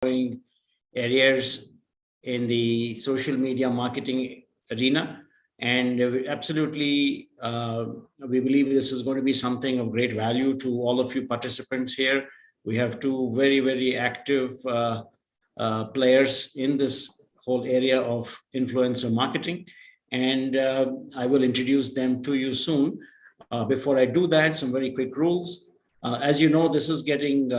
areas in the social media marketing arena. And absolutely, we believe this is going to be something of great value to all of you participants here. We have two very, very active players in this whole area of influencer marketing. And I will introduce them to you soon. Before I do that, some very quick rules. As you know, this is getting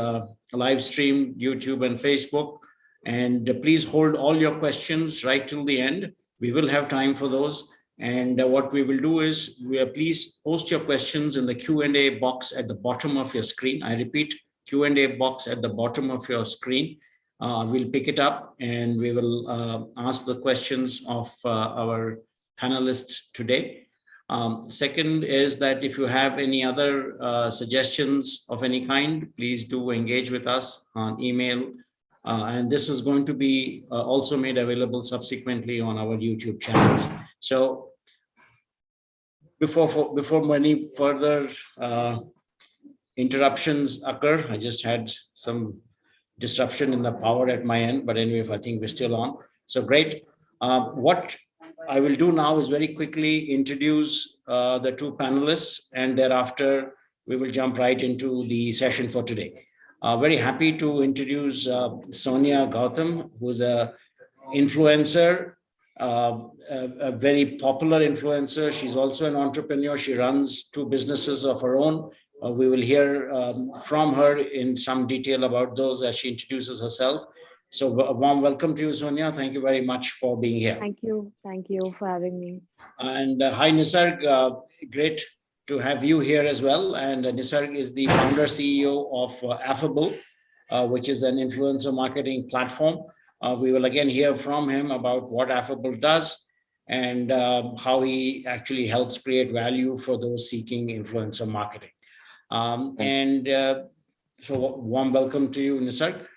live streamed YouTube and Facebook. And please hold all your questions right till the end. We will have time for those. And what we will do is, please post your questions in the Q&A box at the bottom of your screen. I repeat, Q&A box at the bottom of your screen. We'll pick it up and we will ask the questions of our panelists today. Second is that if you have any other suggestions of any kind, please do engage with us on email. And this is going to be also made available subsequently on our YouTube channels. So before any further interruptions occur, I just had some disruption in the power at my end, but anyway, I think we're still on. So great. What I will do now is very quickly introduce the two panelists, and thereafter we will jump right into the session for today. Very happy to introduce Sonia Gautam, who's an influencer, a very popular influencer. She's also an entrepreneur. She runs two businesses of her own. We will hear from her in some detail about those as she introduces herself. So a warm welcome to you, Sonia. Thank you very much for being here. Thank you. Thank you for having me. And hi, Nisarg. Great to have you here as well. And Nisarg is the founder CEO of Affable, which is an influencer marketing platform. We will again hear from him about what Affable does and how he actually helps create value for those seeking influencer marketing. So warm welcome to you, Nisarg.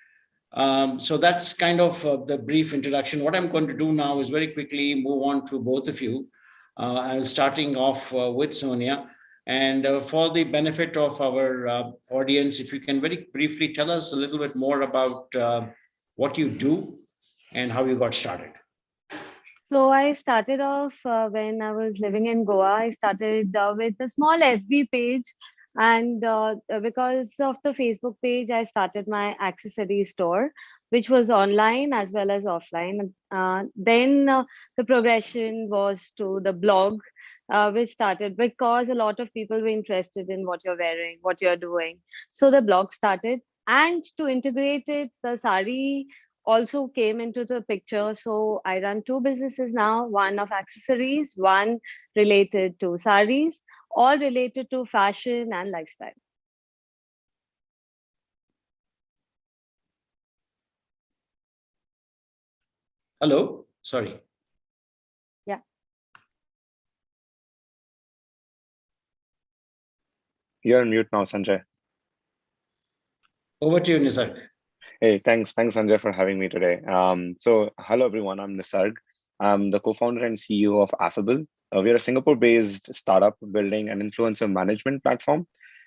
So that's kind of the brief introduction. What I'm going to do now is very quickly move on to both of you. I'm starting off with Sonia. And for the benefit of our audience, if you can very briefly tell us a little bit more about what you do and how you got started. So I started off when I was living in Goa. I started with a small FB page. And because of the Facebook page, I started my accessory store, which was online as well as offline. Then the progression was to the blog, which started because a lot of people were interested in what you're wearing, what you're doing. So the blog started, and to integrate it, the sari also came into the picture. So I run two businesses now, one of accessories, one related to saris, all related to fashion and lifestyle. Hello, sorry. Yeah. You're on mute now, Sanjay. Over to you, Nisarg. Hey, thanks, Sanjay, for having me today. So hello, everyone. I'm Nisarg. I'm the co-founder and CEO of Affable. We're a Singapore-based startup building an influencer management platform.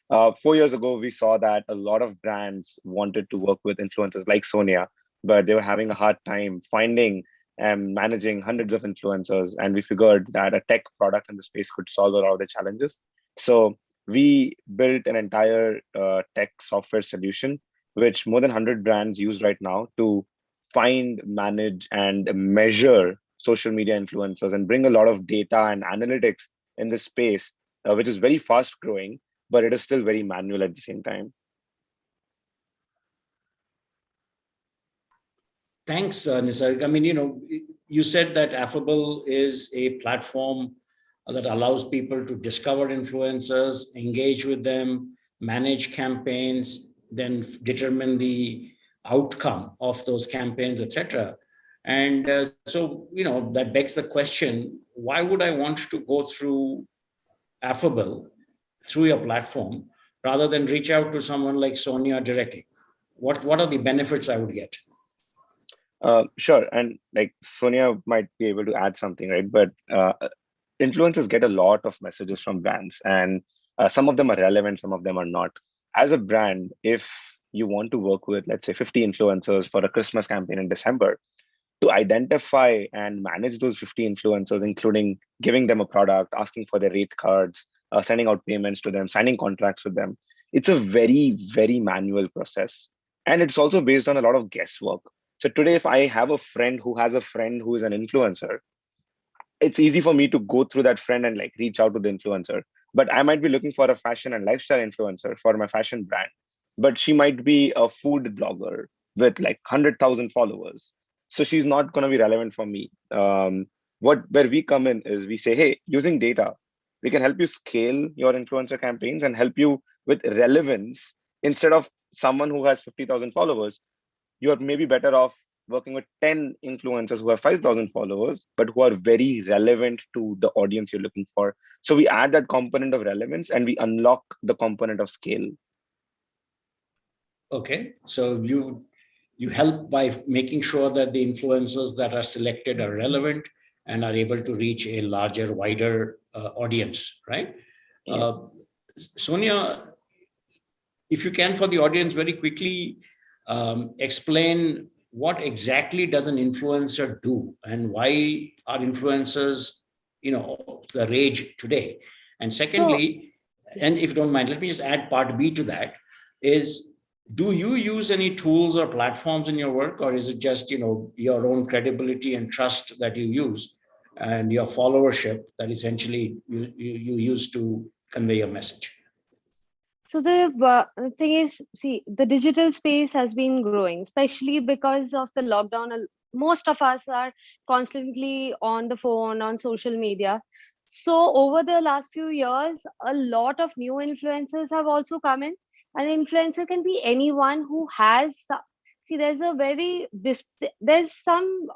4 years ago, we saw that a lot of brands wanted to work with influencers like Sonia, but they were having a hard time finding and managing hundreds of influencers. And we figured that a tech product in the space could solve a lot of the challenges. So we built an entire tech software solution, which more than 100 brands use right now to find, manage, and measure social media influencers and bring a lot of data and analytics in this space, which is very fast growing, but it is still very manual at the same time. Thanks, Nisarg. I mean, you said that Affable is a platform that allows people to discover influencers, engage with them, manage campaigns, then determine the outcome of those campaigns, etc. And so, that begs the question, why would I want to go through Affable, through your platform, rather than reach out to someone like Sonia directly? What are the benefits I would get? Sure. And like Sonia might be able to add something, right? But influencers get a lot of messages from brands, and some of them are relevant, some of them are not. As a brand, if you want to work with, let's say 50 influencers for a Christmas campaign in December, to identify and manage those 50 influencers, including giving them a product, asking for their rate cards, sending out payments to them, signing contracts with them. It's a very, very manual process. And it's also based on a lot of guesswork. So today, if I have a friend who has a friend who is an influencer, it's easy for me to go through that friend and like reach out to the influencer. But I might be looking for a fashion and lifestyle influencer for my fashion brand, but she might be a food blogger with like 100,000 followers, so she's not going to be relevant for me. What where we come in is we say, hey, using data, we can help you scale your influencer campaigns and help you with relevance. Instead of someone who has 50,000 followers, you are maybe better off working with 10 influencers who have 5,000 followers, but who are very relevant to the audience you're looking for. So we add that component of relevance and we unlock the component of scale. Okay, so you help by making sure that the influencers that are selected are relevant and are able to reach a larger, wider audience, right? Yes. Sonia, if you can, for the audience, very quickly explain what exactly does an influencer do and why are influencers, the rage today? And secondly, and if you don't mind, let me just add part B to that, is do you use any tools or platforms in your work, or is it just, your own credibility and trust that you use and your followership that essentially you use to convey your message? So the thing is, see, the digital space has been growing, especially because of the lockdown. Most of us are constantly on the phone, on social media. So over the last few years, a lot of new influencers have also come in. An influencer can be anyone who has. See, there's a there's some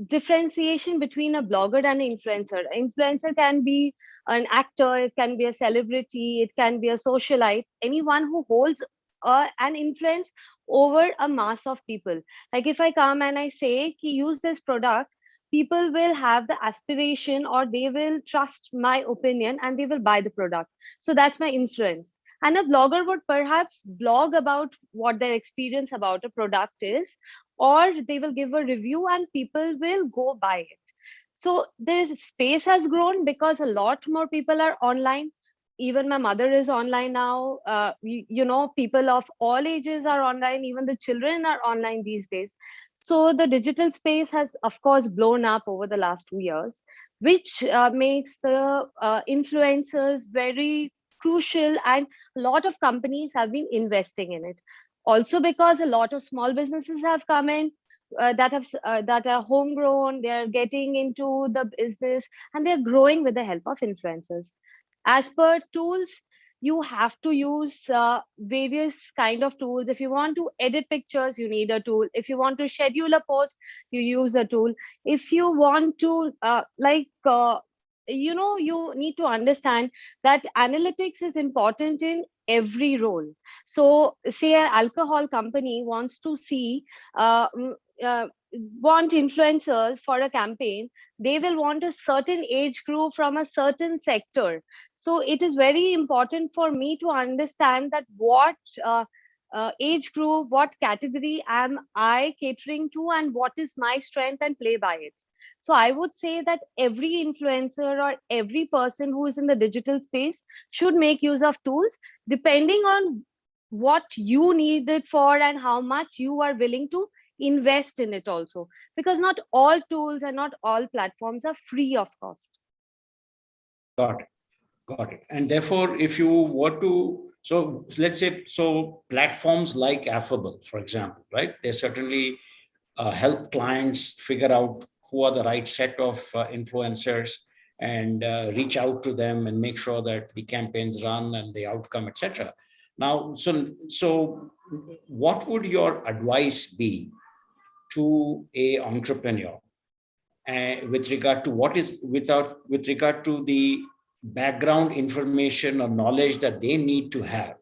differentiation between a blogger and an influencer. Influencer can be an actor, it can be a celebrity, it can be a socialite, anyone who holds an influence over a mass of people. Like if I come and I say, use this product, people will have the aspiration or they will trust my opinion and they will buy the product. So that's my influence. And a blogger would perhaps blog about what their experience about a product is, or they will give a review and people will go buy it. So this space has grown because a lot more people are online. Even my mother is online now. People of all ages are online. Even the children are online these days. So the digital space has, of course, blown up over the last 2 years, which makes the influencers very crucial, and a lot of companies have been investing in it. Also, because a lot of small businesses have come in, that are homegrown, they are getting into the business and they're growing with the help of influencers. As per tools, you have to use various kind of tools. If you want to edit pictures, you need a tool. If you want to schedule a post, you use a tool. If you want to you need to understand that analytics is important in every role. So say an alcohol company wants to see uh, want influencers for a campaign, they will want a certain age group from a certain sector. So it is very important for me to understand that what age group, what category am I catering to, and what is my strength, and play by it. So I would say that every influencer or every person who is in the digital space should make use of tools depending on what you need it for and how much you are willing to invest in it also, because not all tools and not all platforms are free of cost. Got it. Got it. And therefore, if you were to, so let's say, so platforms like Affable, for example, right? They certainly help clients figure out who are the right set of influencers and reach out to them and make sure that the campaigns run and the outcome, etc. Now, so what would your advice be to a entrepreneur with regard to with regard to the background information or knowledge that they need to have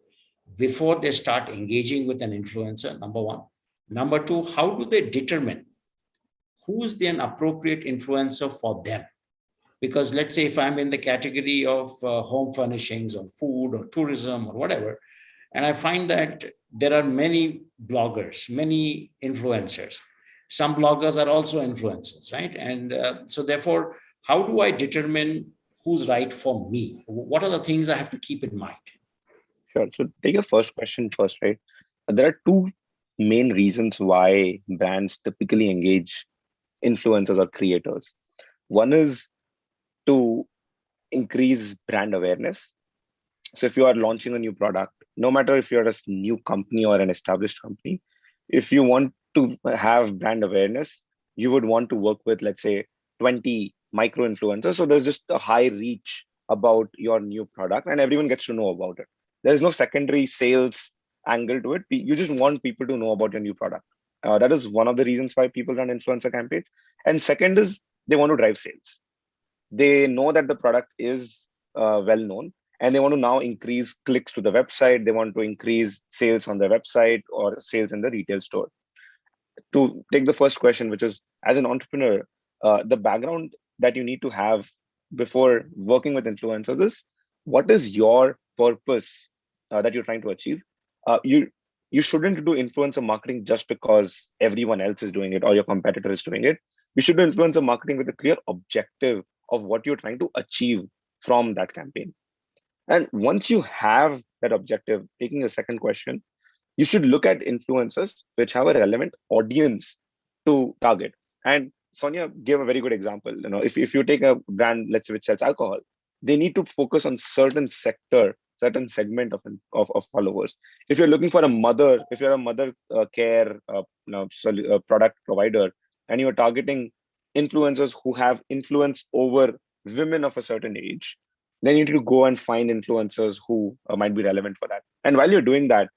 before they start engaging with an influencer? Number one. Number two, how do they determine who's the appropriate influencer for them? Because let's say if I'm in the category of home furnishings or food or tourism or whatever, And I find that there are many bloggers, many influencers. Some bloggers are also influencers, right? And so therefore, how do I determine who's right for me? What are the things I have to keep in mind? Sure. So take your first question first, right? There are two main reasons why brands typically engage influencers or creators. One is to increase brand awareness. So if you are launching a new product, no matter if you're a new company or an established company, if you want to have brand awareness, you would want to work with, let's say, 20 micro influencers. So there's just a high reach about your new product and everyone gets to know about it. There's no secondary sales angle to it. You just want people to know about your new product. That is one of the reasons why people run influencer campaigns. And second is they want to drive sales. They know that the product is well known and they want to now increase clicks to the website. They want to increase sales on their website or sales in the retail store. To take the first question, which is as an entrepreneur, the background that you need to have before working with influencers is what is your purpose that you're trying to achieve. You shouldn't do influencer marketing just because everyone else is doing it or your competitor is doing it. You should do influencer marketing with a clear objective of what you're trying to achieve from that campaign. And once you have that objective, taking a second question, you should look at influencers which have a relevant audience to target. And Sonia gave a very good example. If you take a brand, let's say, which sells alcohol, they need to focus on certain sector, certain segment of followers. If you're looking for a mother, if you're a mother care product provider, and you're targeting influencers who have influence over women of a certain age, then you need to go and find influencers who might be relevant for that. And while you're doing that,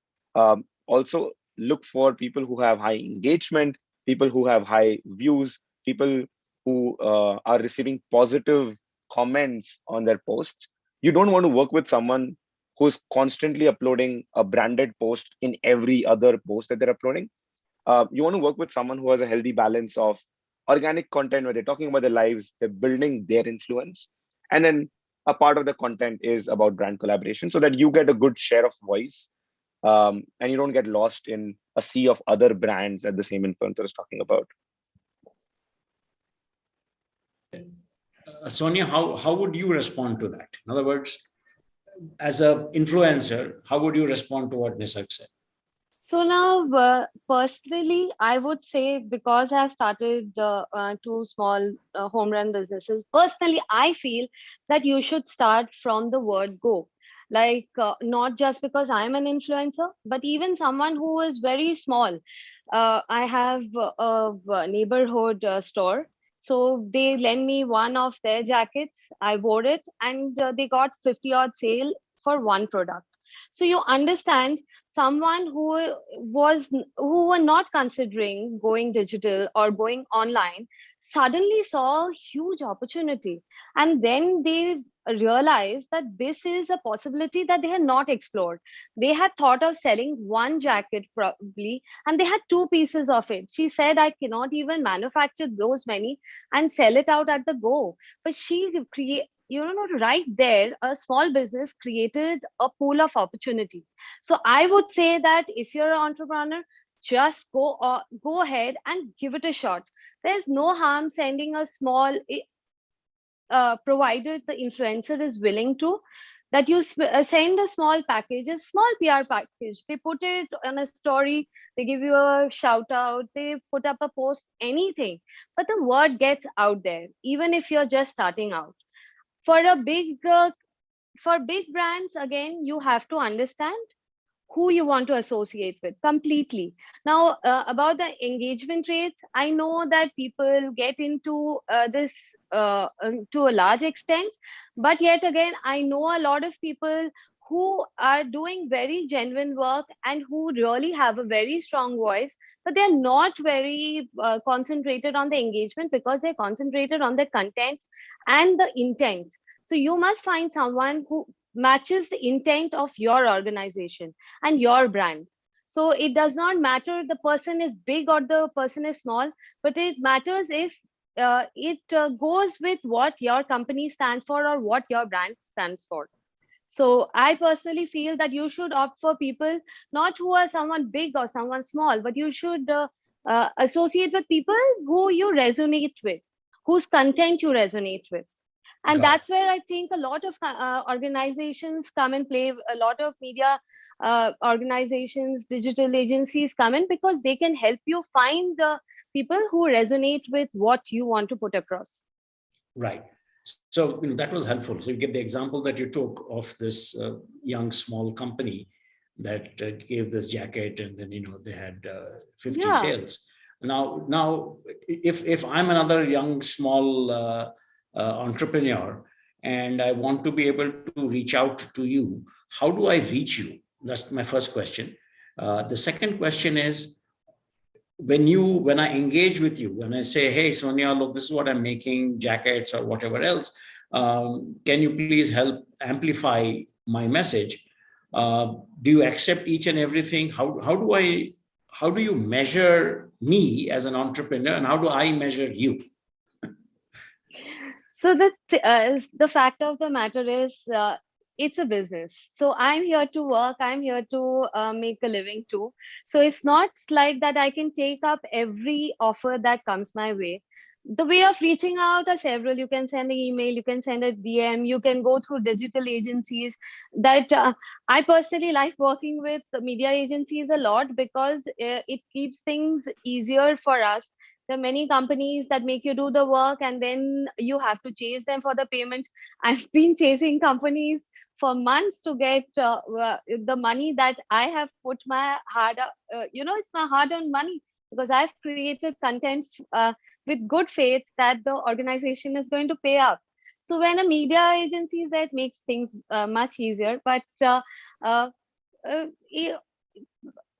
also look for people who have high engagement, people who have high views, people who are receiving positive comments on their posts. You don't want to work with someone who's constantly uploading a branded post in every other post that they're uploading. You want to work with someone who has a healthy balance of organic content where they're talking about their lives, they're building their influence. And then a part of the content is about brand collaboration so that you get a good share of voice and you don't get lost in a sea of other brands that the same influencer is talking about. Sonia, how would you respond to that? In other words, as an influencer, how would you respond to what Nisarg said? So now, personally, I would say because I've started two small home run businesses, personally, I feel that you should start from the word go. Like, not just because I'm an influencer, but even someone who is very small. I have a neighborhood store. So they lend me one of their jackets. I wore it and they got 50 odd sale for one product. So you understand someone who were not considering going digital or going online suddenly saw a huge opportunity, and then they realized that this is a possibility that they had not explored. They had thought of selling one jacket probably, and they had two pieces of it. She said, I cannot even manufacture those many and sell it out at the go. But she create, right there, a small business created a pool of opportunity. So I would say that if you're an entrepreneur, just go ahead and give it a shot. There's no harm sending a small, provided the influencer is willing to, that you send a small package, a small PR package. They put it on a story, they give you a shout out, they put up a post, anything. But the word gets out there, even if you're just starting out. For a for big brands, again, you have to understand who you want to associate with completely. Now, about the engagement rates, I know that people get into this to a large extent, but yet again, I know a lot of people who are doing very genuine work and who really have a very strong voice, but they're not very concentrated on the engagement because they're concentrated on the content and the intent. So you must find someone who matches the intent of your organization and your brand. So it does not matter the person is big or the person is small, but it matters if it goes with what your company stands for or what your brand stands for. So I personally feel that you should opt for people not who are someone big or someone small, but you should associate with people who you resonate with, whose content you resonate with. And Got it. that's where I think a lot of organizations come and play, a lot of media organizations, digital agencies come in, because they can help you find the people who resonate with what you want to put across. Right. So that was helpful. So you get the example that you took of this young small company that gave this jacket, and then they had 50 Yeah. sales. Now, if I'm another young small entrepreneur and I want to be able to reach out to you, how do I reach you? That's my first question. The second question is, when I engage with you, when I say, hey, Sonia, look, this is what I'm making, jackets or whatever else, can you please help amplify my message? Do you accept each and everything? How do you measure me as an entrepreneur, and how do I measure you? So the fact of the matter is, it's a business. So I'm here to work. I'm here to make a living too. So it's not like that I can take up every offer that comes my way. The way of reaching out are several. You can send an email, you can send a DM, you can go through digital agencies. That I personally like working with the media agencies a lot, because it keeps things easier for us. There are many companies that make you do the work and then you have to chase them for the payment. I've been chasing companies for months to get the money that I have put my it's my hard earned money, because I've created content with good faith that the organization is going to pay up. So when a media agency is there, it makes things much easier. But uh, uh,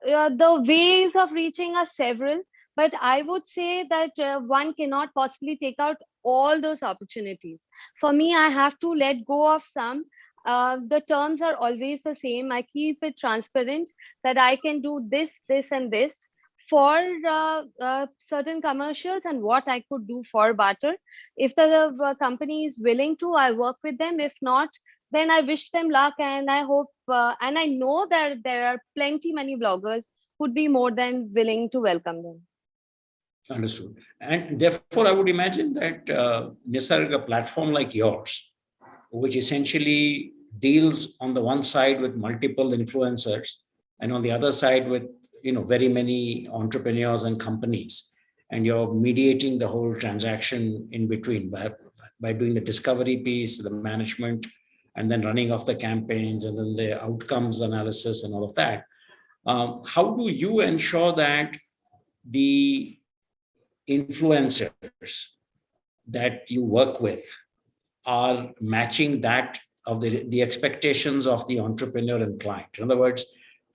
the ways of reaching are several, but I would say that one cannot possibly take out all those opportunities. For me, I have to let go of some. The terms are always the same. I keep it transparent that I can do this, this, and this for certain commercials, and what I could do for barter. If the company is willing to, I work with them. If not, then I wish them luck, and I hope, and I know that there are plenty many bloggers who'd be more than willing to welcome them. Understood. And therefore, I would imagine that Nisarg, a platform like yours, which essentially deals on the one side with multiple influencers and on the other side with very many entrepreneurs and companies, and you're mediating the whole transaction in between by doing the discovery piece, the management, and then running of the campaigns, and then the outcomes analysis and all of that. How do you ensure that the influencers that you work with are matching that of the expectations of the entrepreneur and client? In other words,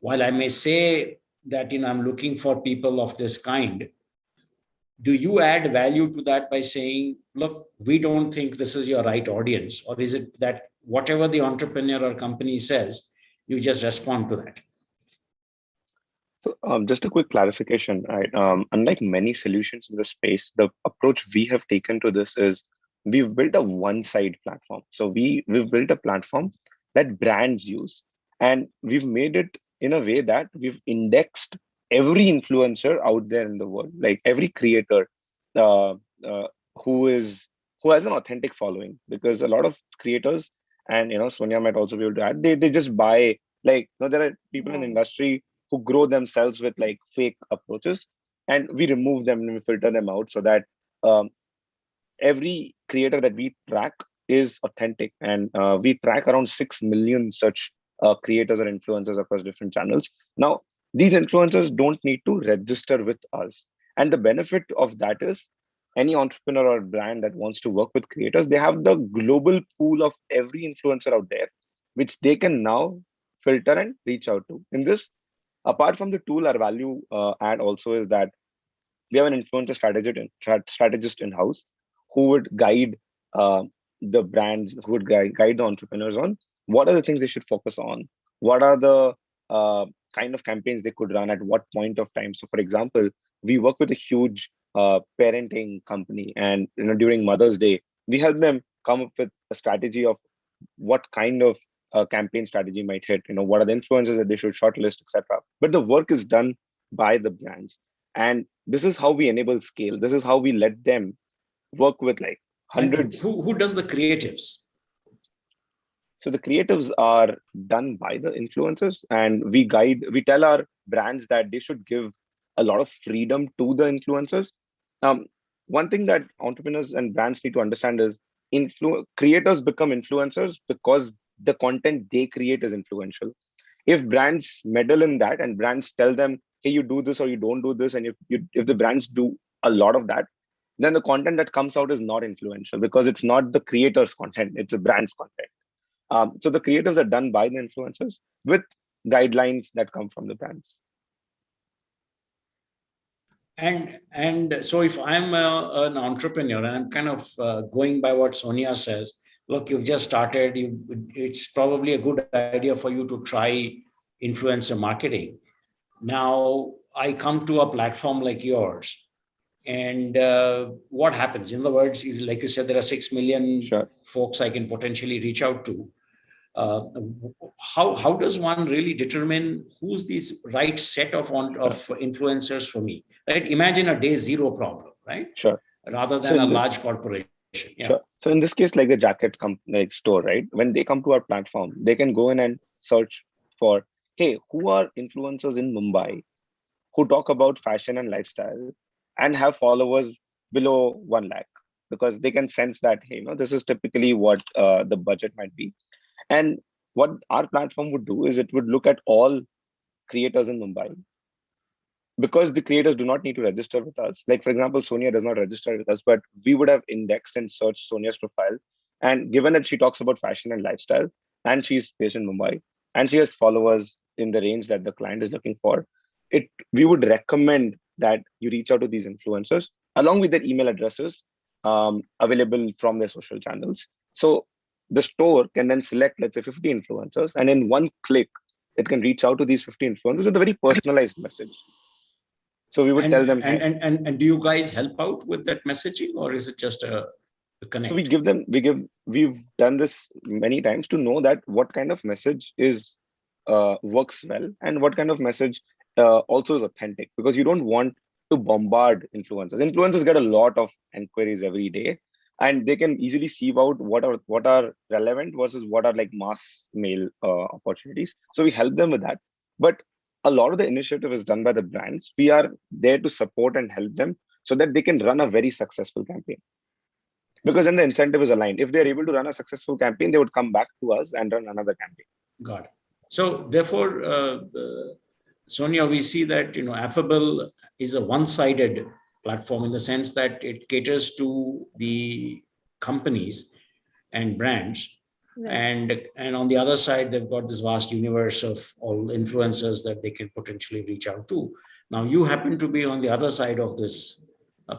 while I may say that I'm looking for people of this kind, do you add value to that by saying, look, we don't think this is your right audience? Or is it that whatever the entrepreneur or company says, you just respond to that? So just a quick clarification, right? Unlike many solutions in the space, the approach we have taken to this is we've built a one-side platform. So we've built a platform that brands use, and we've made it in a way that we've indexed every influencer out there in the world, like every creator uh, uh, who has an authentic following. Because a lot of creators, and Sonia might also be able to add, they just buy, like, there are people in the Yeah. industry who grow themselves with like fake approaches, and we remove them and we filter them out so that um, every creator that we track is authentic. And we track around 6 million such creators or influencers across different channels. Now, these influencers don't need to register with us, and the benefit of that is any entrepreneur or brand that wants to work with creators, they have the global pool of every influencer out there, which they can now filter and reach out to. In this, apart from the tool, our value add also is that we have an influencer strategist in house who would guide uh, the brands, who would guide the entrepreneurs on what are the things they should focus on, what are the kind of campaigns they could run at what point of time. So, for example, we work with a huge parenting company, and during Mother's Day, we help them come up with a strategy of what kind of campaign strategy might hit, what are the influencers that they should shortlist, etc. But the work is done by the brands. And this is how we enable scale. This is how we let them work with like hundreds. And who does the creatives? So the creatives are done by the influencers, and we tell our brands that they should give a lot of freedom to the influencers. One thing that entrepreneurs and brands need to understand is creators become influencers because the content they create is influential. If brands meddle in that and brands tell them, hey, you do this or you don't do this, and if the brands do a lot of that, then the content that comes out is not influential because it's not the creator's content, it's a brand's content. So the creatives are done by the influencers with guidelines that come from the brands. And so if I'm an entrepreneur and I'm kind of going by what Sonia says, look, you've just started, it's probably a good idea for you to try influencer marketing. Now, I come to a platform like yours, and what happens? In other words, like you said, there are 6 million folks I can potentially reach out to. How does one really determine who's this right set of influencers for me? Right? Imagine a day zero problem, right? Sure. Rather than a large corporation. Yeah. Sure. So in this case, like a jacket like store, right? When they come to our platform, they can go in and search for, hey, who are influencers in Mumbai who talk about fashion and lifestyle and have followers below 1 lakh, because they can sense that, hey, this is typically what the budget might be. And what our platform would do is it would look at all creators in Mumbai, because the creators do not need to register with us. Like, for example, Sonia does not register with us, but we would have indexed and searched Sonia's profile. And given that she talks about fashion and lifestyle, and she's based in Mumbai, and she has followers in the range that the client is looking for, we would recommend that you reach out to these influencers along with their email addresses available from their social channels. So the store can then select, let's say, 50 influencers, and in one click, it can reach out to these 50 influencers with a very personalized message. So we would tell them, and do you guys help out with that messaging, or is it just a connect? So we've done this many times to know that what kind of message works well and what kind of message also is authentic, because you don't want to bombard influencers. Influencers get a lot of inquiries every day, and they can easily sieve out what are relevant versus what are like mass mail opportunities. So we help them with that. But a lot of the initiative is done by the brands. We are there to support and help them so that they can run a very successful campaign. Because then the incentive is aligned. If they're able to run a successful campaign, they would come back to us and run another campaign. Got it. So therefore, Sonia, we see that Affable is a one-sided platform in the sense that it caters to the companies and brands. Right. And on the other side, they've got this vast universe of all influencers that they can potentially reach out to. Now, you happen to be on the other side of this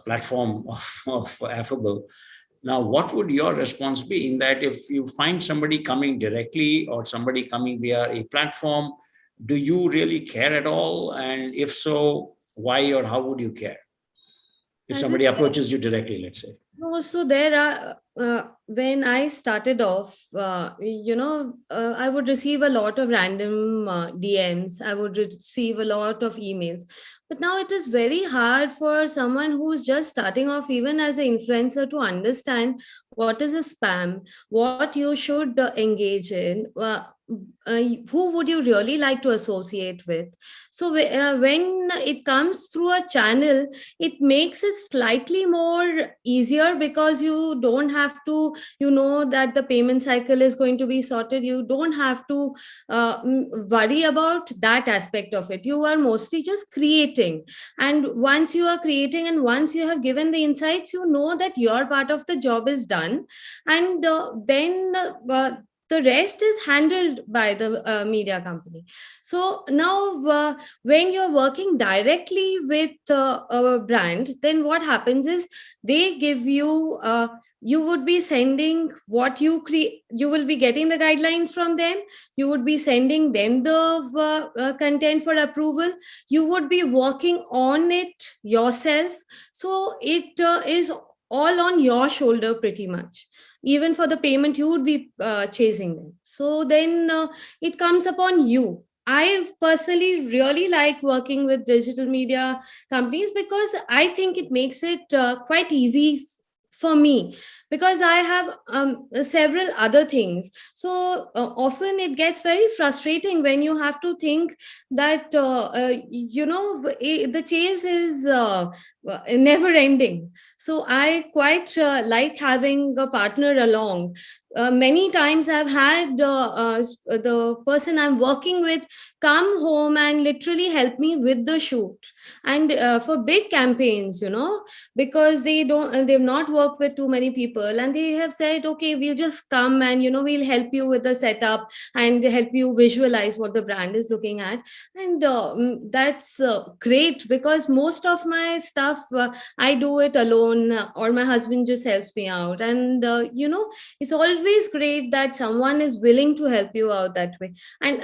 platform of Affable. Now, what would your response be in that if you find somebody coming directly or somebody coming via a platform, do you really care at all? And if so, why or how would you care? If somebody approaches you directly, let's say. No, so there are, when I started off, I would receive a lot of random DMs. I would receive a lot of emails. But now it is very hard for someone who's just starting off, even as an influencer, to understand what is a spam, what you should engage in, who would you really like to associate with. So when it comes through a channel, it makes it slightly more easier, because you don't have to, that the payment cycle is going to be sorted. You don't have to worry about that aspect of it. You are mostly just creating. And once you are creating and once you have given the insights, you know that your part of the job is done. And then the rest is handled by the media company. So now when you're working directly with a brand, then what happens is they give you, you would be sending what you create, you will be getting the guidelines from them, you would be sending them the content for approval, you would be working on it yourself. So it is all on your shoulder pretty much. Even for the payment, you would be chasing them. So then it comes upon you. I personally really like working with digital media companies because I think it makes it quite easy for me, because I have several other things. So often it gets very frustrating when you have to think that the chase is never ending. So I quite like having a partner along. Many times I've had the person I'm working with come home and literally help me with the shoot, and for big campaigns, because they've not worked with too many people, and they have said, okay, we'll just come and we'll help you with the setup and help you visualize what the brand is looking at. And that's great, because most of my stuff I do it alone, or my husband just helps me out. And it's always great that someone is willing to help you out that way. And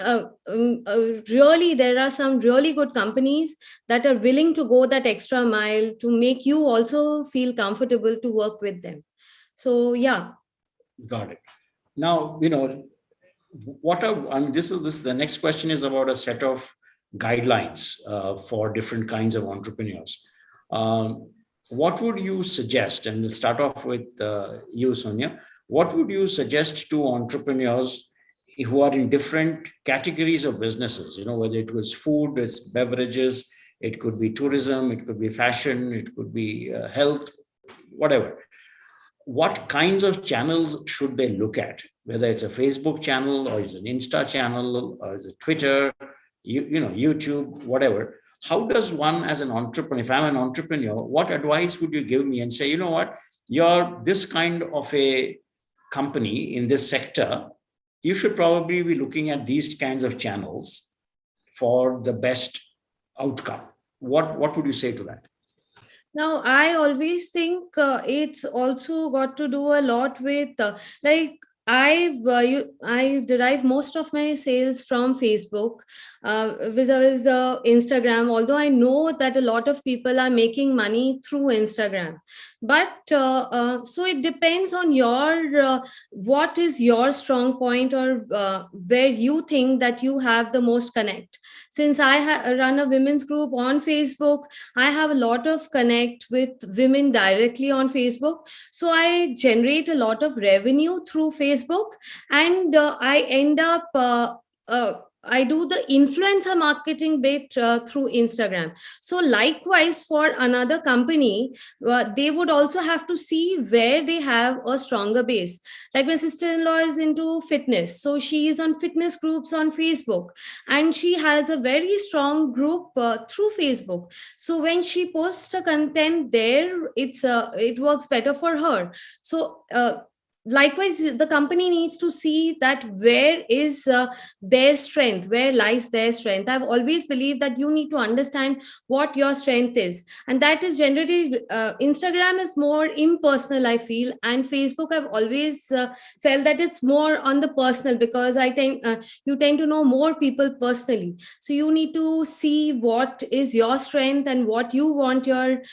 really, there are some really good companies that are willing to go that extra mile to make you also feel comfortable to work with them. So yeah. Got it. Now, what are, I mean, this, the next question is about a set of guidelines for different kinds of entrepreneurs. What would you suggest? And we'll start off with you, Sonia. What would you suggest to entrepreneurs who are in different categories of businesses? Whether it was food, it's beverages, it could be tourism, it could be fashion, it could be health, whatever. What kinds of channels should they look at? Whether it's a Facebook channel, or it's an Insta channel, or is it Twitter, YouTube, whatever. How does one, as an entrepreneur, if I'm an entrepreneur, what advice would you give me and say, you know what, you're this kind of a company in this sector, you should probably be looking at these kinds of channels for the best outcome. What would you say to that? Now, I always think it's also got to do a lot with I derive most of my sales from Facebook, vis-a-vis Instagram. Although I know that a lot of people are making money through Instagram, but so it depends on your what is your strong point, or where you think that you have the most connect. Since I run a women's group on Facebook, I have a lot of connect with women directly on Facebook. So I generate a lot of revenue through Facebook, and I end up I do the influencer marketing bit through Instagram. So likewise, for another company, they would also have to see where they have a stronger base. Like my sister-in-law is into fitness, so she is on fitness groups on Facebook, and she has a very strong group through Facebook. So when she posts the content there, it works better for her. So likewise, the company needs to see that where is their strength, where lies their strength. I've always believed that you need to understand what your strength is, and that is generally Instagram is more impersonal, I feel, and Facebook, I've always felt that it's more on the personal, because you tend to know more people personally. So you need to see what is your strength and what you want your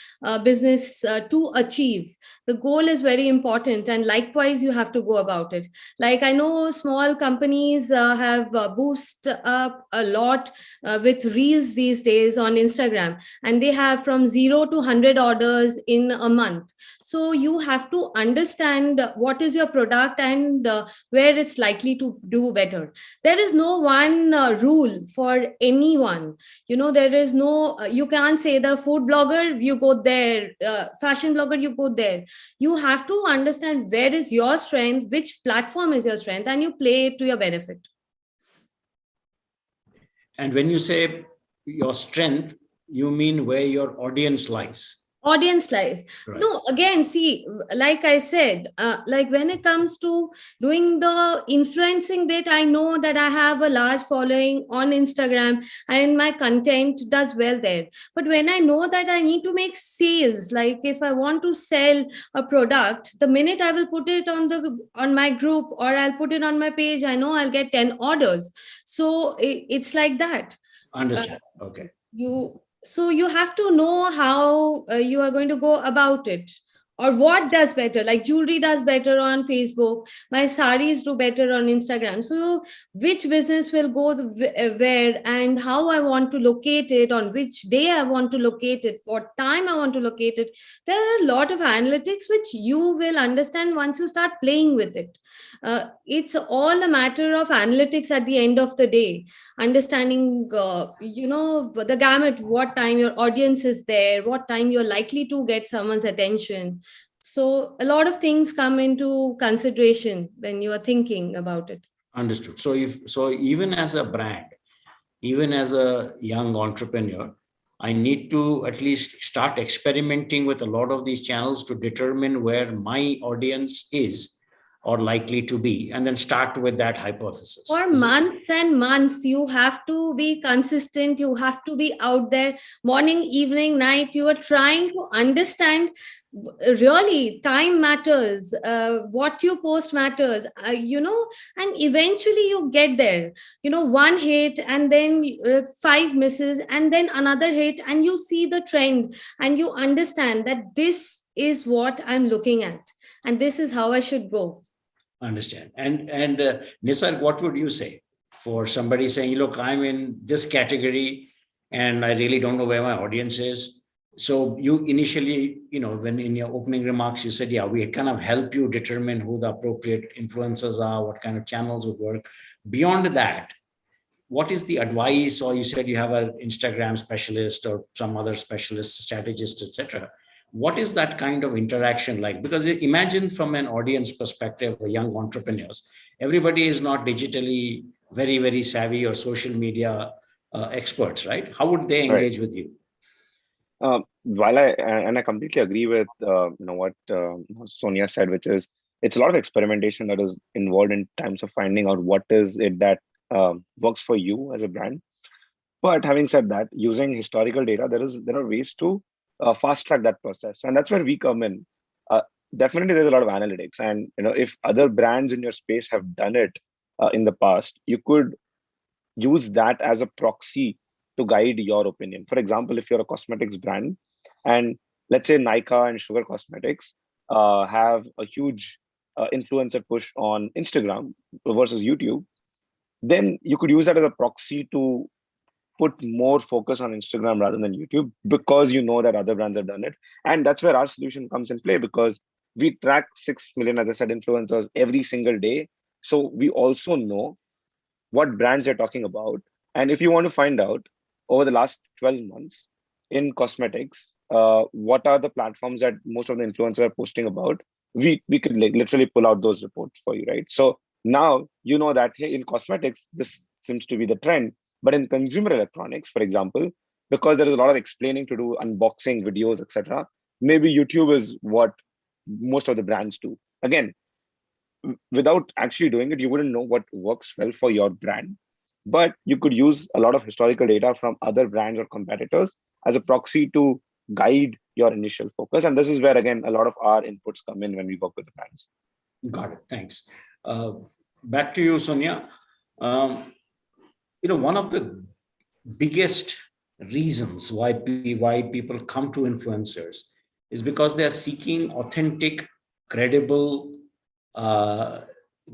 business to achieve. The goal is very important, and likewise you have to go about it. Like, I know small companies have boosted up a lot with reels these days on Instagram, and they have from 0 to 100 orders in a month. So you have to understand what is your product, and where it's likely to do better. There is no one rule for anyone. There is no you can't say the food blogger, you go there, fashion blogger, you go there. You have to understand where is your strength, which platform is your strength, and you play it to your benefit. And when you say your strength, you mean where your audience lies? Audience lies. Right. No, again, see, like I said, like when it comes to doing the influencing bit, I know that I have a large following on Instagram and my content does well there. But when I know that I need to make sales, like if I want to sell a product, the minute I will put it on my group, or I'll put it on my page, I know I'll get 10 orders. So it's like that. Understood. Okay. So you have to know how you are going to go about it. or what does better, like jewelry does better on Facebook, my saris do better on Instagram. So which business will go where, and how I want to locate it, on which day I want to locate it, what time I want to locate it. There are a lot of analytics which you will understand once you start playing with it. It's all a matter of analytics at the end of the day, understanding the gamut, what time your audience is there, what time you're likely to get someone's attention. So a lot of things come into consideration when you are thinking about it. Understood. So even as a brand, even as a young entrepreneur, I need to at least start experimenting with a lot of these channels to determine where my audience is or likely to be, and then start with that hypothesis. For months and months, you have to be consistent. You have to be out there morning, evening, night. You are trying to understand, really, time matters. What you post matters, and eventually you get there. One hit, and then five misses, and then another hit, and you see the trend, and you understand that this is what I'm looking at, and this is how I should go. Understand. And Nisarg, what would you say for somebody saying, look, I'm in this category and I really don't know where my audience is? So you initially, when in your opening remarks, you said, yeah, we kind of help you determine who the appropriate influencers are, what kind of channels would work. Beyond that, what is the advice? Or you said you have an Instagram specialist or some other specialist, strategist, etc. What is that kind of interaction like? Because imagine from an audience perspective, or young entrepreneurs, everybody is not digitally very, very savvy or social media experts, right? How would they engage with you? While I completely agree with what Sonia said, which is it's a lot of experimentation that is involved in terms of finding out what is it that works for you as a brand. But having said that, using historical data, there are ways to fast track that process, and that's where we come in. Definitely, there's a lot of analytics, and if other brands in your space have done it in the past, you could use that as a proxy to guide your opinion. For example, if you're a cosmetics brand, and let's say Nykaa and Sugar Cosmetics have a huge influencer push on Instagram versus YouTube, then you could use that as a proxy to put more focus on Instagram rather than YouTube, because you know that other brands have done it. And that's where our solution comes in play, because we track 6 million, as I said, influencers every single day. So we also know what brands they're talking about. And if you want to find out over the last 12 months in cosmetics, what are the platforms that most of the influencers are posting about, we could literally pull out those reports for you, right? So now you know that, hey, in cosmetics, this seems to be the trend. But in consumer electronics, for example, because there is a lot of explaining to do, unboxing videos, etc., maybe YouTube is what most of the brands do. Again, without actually doing it, you wouldn't know what works well for your brand. But you could use a lot of historical data from other brands or competitors as a proxy to guide your initial focus. And this is where, again, a lot of our inputs come in when we work with the brands. Got it. Thanks. Back to you, Sonia. One of the biggest reasons why people come to influencers is because they are seeking authentic, credible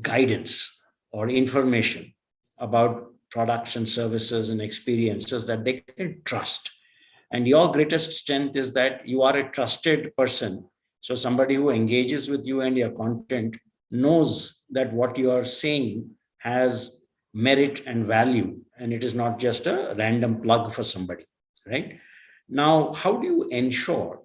guidance or information about products and services and experiences that they can trust. And your greatest strength is that you are a trusted person. So somebody who engages with you and your content knows that what you are saying has merit and value, and it is not just a random plug for somebody, right? Now, how do you ensure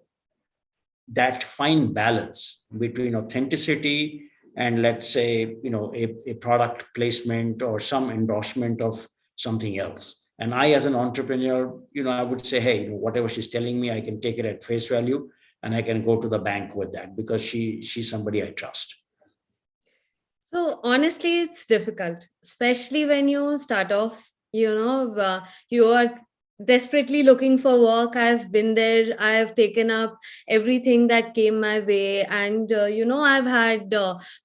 that fine balance between authenticity and, let's say, a product placement or some endorsement of something else? And I, as an entrepreneur, I would say, hey, whatever she's telling me, I can take it at face value and I can go to the bank with that because she's somebody I trust. So honestly, it's difficult, especially when you start off, you are desperately looking for work. I've been there. I have taken up everything that came my way. And, I've had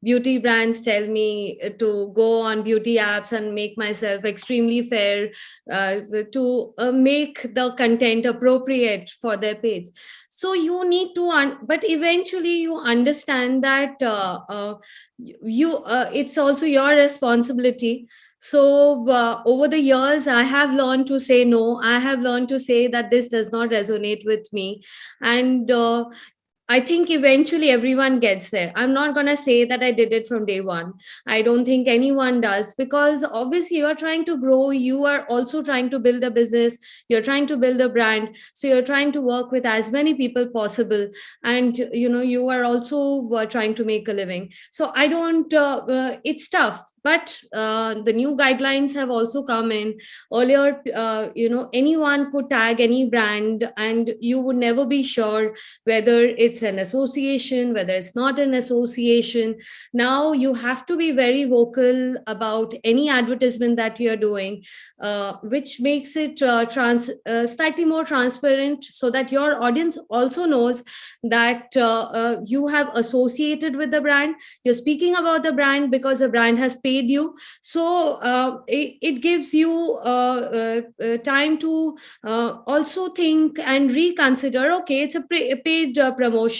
beauty brands tell me to go on beauty apps and make myself extremely fair, to make the content appropriate for their page. So you need to but eventually you understand that it's also your responsibility. So over the years, I have learned to say no. I have learned to say that this does not resonate with me. And I think eventually everyone gets there. I'm not going to say that I did it from day one. I don't think anyone does, because obviously you are trying to grow. You are also trying to build a business. You're trying to build a brand. So you're trying to work with as many people possible. And, you are also trying to make a living. So I don't, it's tough. But the new guidelines have also come in. Earlier, anyone could tag any brand and you would never be sure whether it's an association, whether it's not an association. Now you have to be very vocal about any advertisement that you're doing, which makes it slightly more transparent, so that your audience also knows that you have associated with the brand. You're speaking about the brand because the brand has paid you. So it gives you time to also think and reconsider. Okay, it's a paid promotion.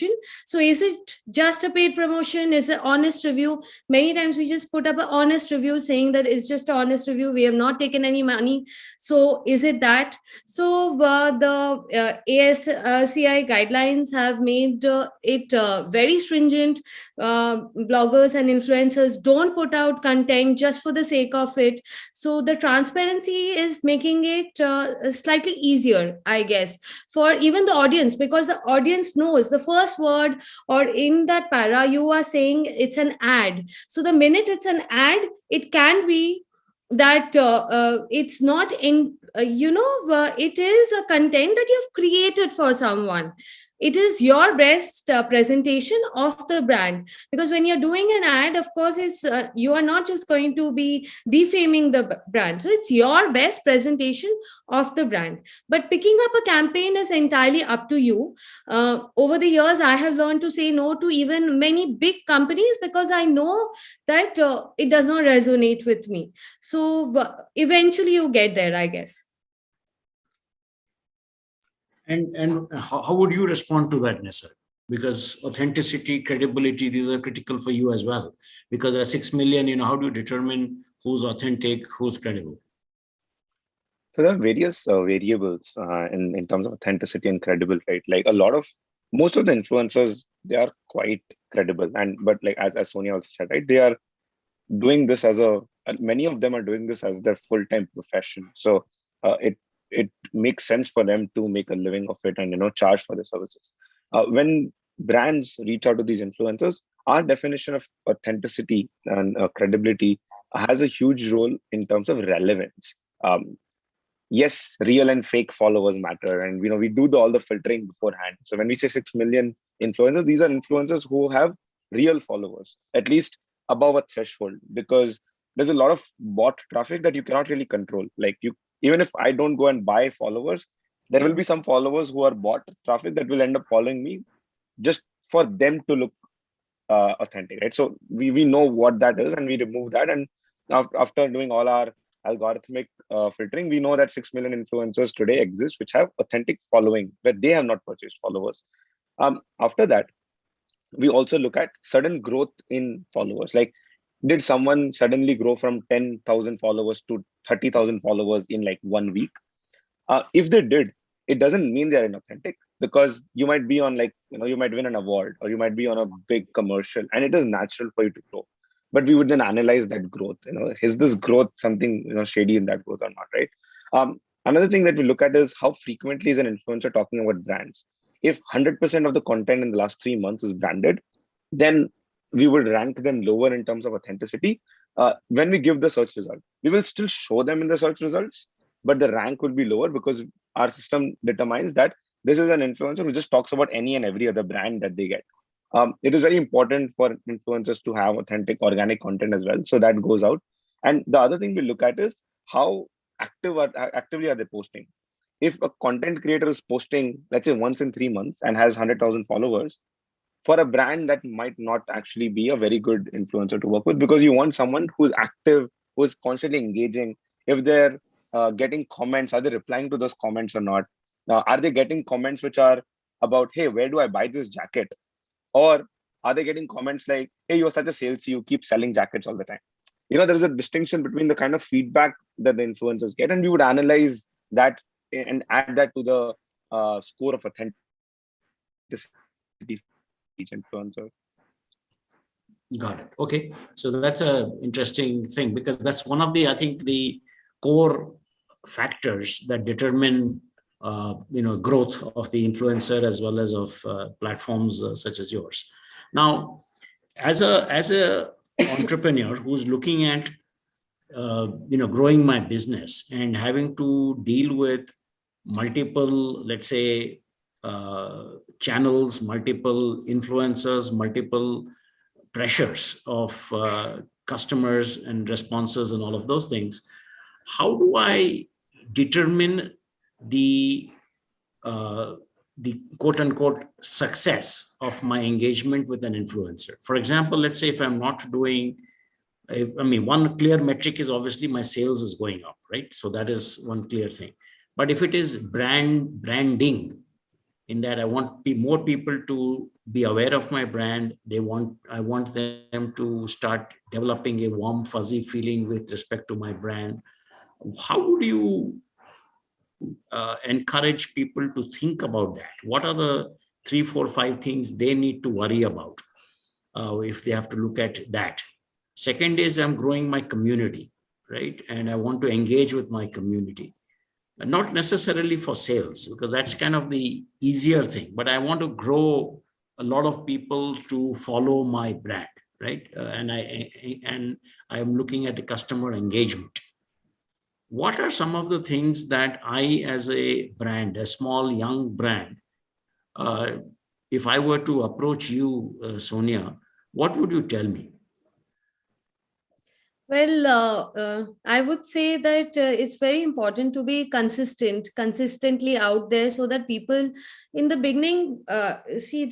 So is it just a paid promotion? Is it honest review? Many times we just put up an honest review saying that it's just an honest review, we have not taken any money. So is it that? So the ASCI guidelines have made it very stringent. Bloggers and influencers don't put out content just for the sake of it. So the transparency is making it slightly easier, I guess, for even the audience, because the audience knows the first word, or in that para you are saying it's an ad. So the minute it's an ad, it can be that it's not in it is a content that you've created for someone. It is your best presentation of the brand, because when you're doing an ad, of course, it's you are not just going to be defaming the brand. So it's your best presentation of the brand. But picking up a campaign is entirely up to you. Over the years, I have learned to say no to even many big companies, because I know that it does not resonate with me. So eventually you get there, I guess. And how would you respond to that, Nessa? Because authenticity, credibility, these are critical for you as well. Because there are 6 million, how do you determine who's authentic, who's credible? So there are various variables in terms of authenticity and credible, right? Like most of the influencers, they are quite credible. But like as Sonia also said, right, they are doing this many of them are doing this as their full-time profession. So it makes sense for them to make a living of it and charge for their services. When brands reach out to these influencers, our definition of authenticity and credibility has a huge role in terms of relevance. Yes, real and fake followers matter, and we do all the filtering beforehand. So when we say 6 million influencers, these are influencers who have real followers, at least above a threshold, because there's a lot of bot traffic that you cannot really control. Like even if I don't go and buy followers, there will be some followers who are bot traffic that will end up following me just for them to look authentic, right? So we know what that is, and we remove that. And after doing all our algorithmic filtering, we know that 6 million influencers today exist which have authentic following, where they have not purchased followers. After that, we also look at sudden growth in followers. Like, did someone suddenly grow from 10,000 followers to 30,000 followers in like 1 week? If they did, it doesn't mean they're inauthentic, because you might be on you might win an award, or you might be on a big commercial, and it is natural for you to grow. But we would then analyze that growth. Is this growth something shady in that growth or not, right? Another thing that we look at is how frequently is an influencer talking about brands. If 100% of the content in the last 3 months is branded, then we would rank them lower in terms of authenticity. When we give the search result, we will still show them in the search results, but the rank will be lower, because our system determines that this is an influencer who just talks about any and every other brand that they get. It is very important for influencers to have authentic organic content as well. So that goes out. And the other thing we look at is how actively are they posting. If a content creator is posting, let's say once in 3 months and has 100,000 followers, for a brand, that might not actually be a very good influencer to work with, because you want someone who's active, who's constantly engaging. If they're getting comments, are they replying to those comments or not? Are they getting comments which are about, hey, where do I buy this jacket? Or are they getting comments like, hey, you're such a salesy, you keep selling jackets all the time? There is a distinction between the kind of feedback that the influencers get, and we would analyze that and add that to the score of authenticity for each influencer. Got it. Okay. So that's a interesting thing, because that's one of the, I think, the core factors that determine, growth of the influencer as well as of platforms such as yours. Now, as a entrepreneur who's looking at, growing my business and having to deal with multiple, let's say, channels, multiple influencers, multiple pressures of customers and responses and all of those things, how do I determine the quote unquote success of my engagement with an influencer? For example, let's say if I'm not doing, one clear metric is obviously my sales is going up, right? So that is one clear thing. But if it is branding, in that I want more people to be aware of my brand, I want them to start developing a warm, fuzzy feeling with respect to my brand. How would you encourage people to think about that? What are the 3, 4, 5 things they need to worry about if they have to look at that? Second is, I'm growing my community, right? And I want to engage with my community. Not necessarily for sales, because that's kind of the easier thing, but I want to grow a lot of people to follow my brand, right? And I'm looking at the customer engagement. What are some of the things that I, as a brand, a small young brand, if I were to approach you, Sonia, what would you tell me? Well, I would say that it's very important to be consistently out there, so that people in the beginning see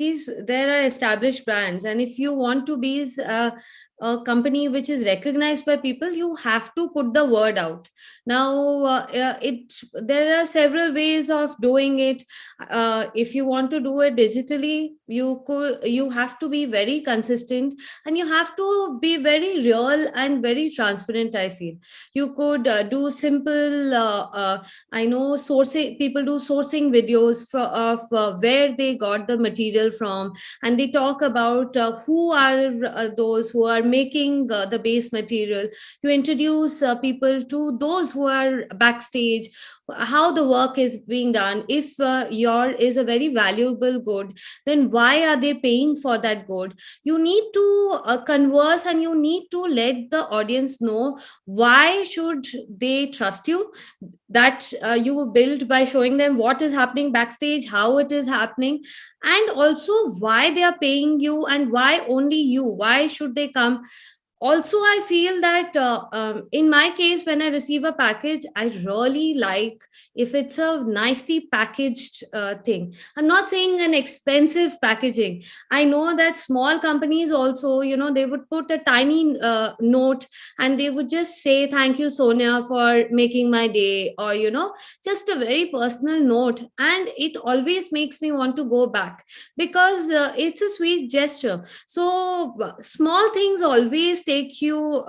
there are established brands, and if you want to be a company which is recognized by people, you have to put the word out. Now, there are several ways of doing it. If you want to do it digitally, you have to be very consistent, and you have to be very real and very transparent. I feel you could do simple I know sourcing, people do sourcing videos of where they got the material from, and they talk about who are those who are making the base material. You introduce people to those who are backstage, how the work is being done. If your is a very valuable good, then why are they paying for that good? You need to converse, and you need to let the audience know why should they trust you. That you build by showing them what is happening backstage, how it is happening, and also why they are paying you, and why only you, why should they come. Also, I feel that in my case, when I receive a package, I really like if it's a nicely packaged thing. I'm not saying an expensive packaging. I know that small companies also, they would put a tiny note, and they would just say, thank you, Sonia, for making my day, or just a very personal note, and it always makes me want to go back, because it's a sweet gesture. So small things always take you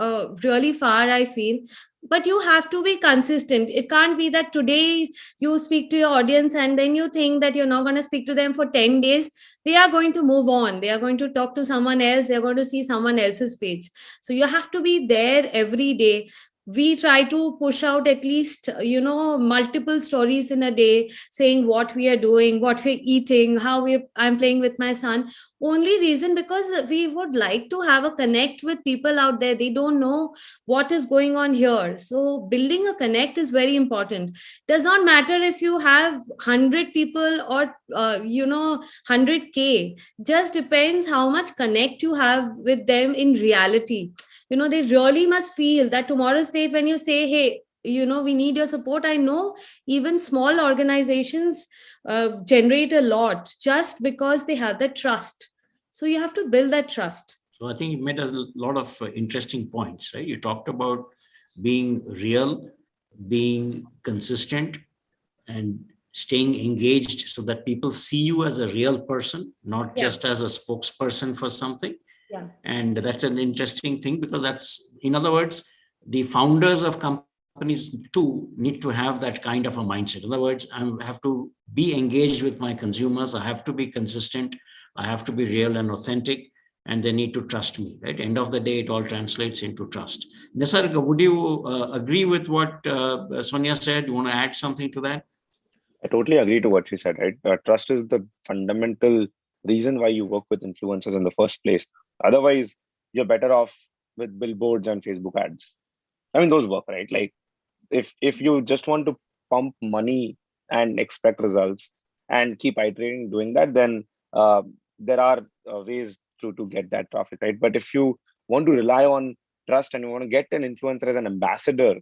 really far, I feel. But you have to be consistent. It can't be that today you speak to your audience, and then you think that you're not going to speak to them for 10 days. They are going to move on, they are going to talk to someone else, they're going to see someone else's page. So you have to be there every day. We try to push out at least multiple stories in a day, saying what we are doing, what we're eating, I'm playing with my son. Only reason because we would like to have a connect with people out there. They don't know what is going on here, so building a connect is very important. Does not matter if you have 100 people or 100K. Just depends how much connect you have with them in reality. They really must feel that tomorrow's date, when you say, hey, we need your support. I know even small organizations generate a lot just because they have that trust. So you have to build that trust. So I think you made a lot of interesting points, right? You talked about being real, being consistent, and staying engaged so that people see you as a real person, not just as a spokesperson for something. Yeah. And that's an interesting thing, because that's, in other words, the founders of companies too need to have that kind of a mindset. In other words, I have to be engaged with my consumers. I have to be consistent. I have to be real and authentic, and they need to trust me. Right? End of the day, it all translates into trust. Nisarg, would you agree with what Sonia said? You want to add something to that? I totally agree to what she said, right? Trust is the fundamental reason why you work with influencers in the first place. Otherwise, you're better off with billboards and Facebook ads. I mean, those work, right? Like if you just want to pump money and expect results and keep iterating doing that, then there are ways to get that traffic, right? But if you want to rely on trust and you want to get an influencer as an ambassador,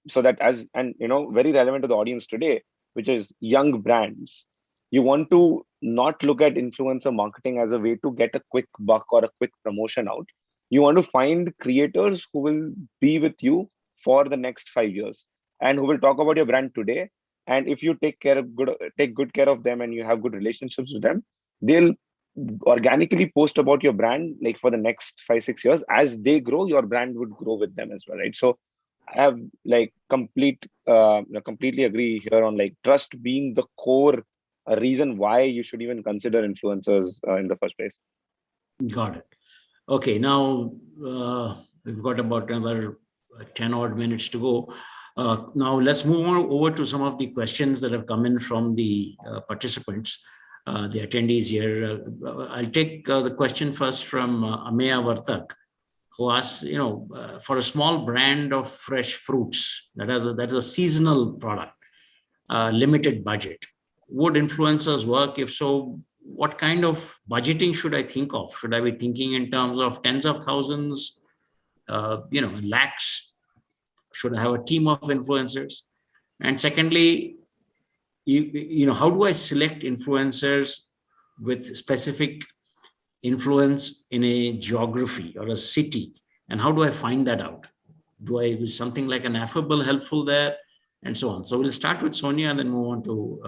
so that as, and very relevant to the audience today, which is young brands, you want to not look at influencer marketing as a way to get a quick buck or a quick promotion out. You want to find creators who will be with you for the next 5 years and who will talk about your brand today. And if you take good care of them and you have good relationships with them, they'll organically post about your brand like for the next 5-6 years. As they grow, your brand would grow with them as well, right? So I have like completely agree here on like trust being the core reason why you should even consider influencers in the first place. Got it. Okay, now we've got about another 10 odd minutes to go. Now let's move on over to some of the questions that have come in from the participants, the attendees here. I'll take the question first from Ameya Vartak, who asks, for a small brand of fresh fruits that is a seasonal product, limited budget, would influencers work? If so, what kind of budgeting should I think of? Should I be thinking in terms of tens of thousands, lakhs? Should I have a team of influencers? And secondly, how do I select influencers with specific influence in a geography or a city? And how do I find that out? Is something like an Affable helpful there? And so on. So we'll start with Sonia and then move on to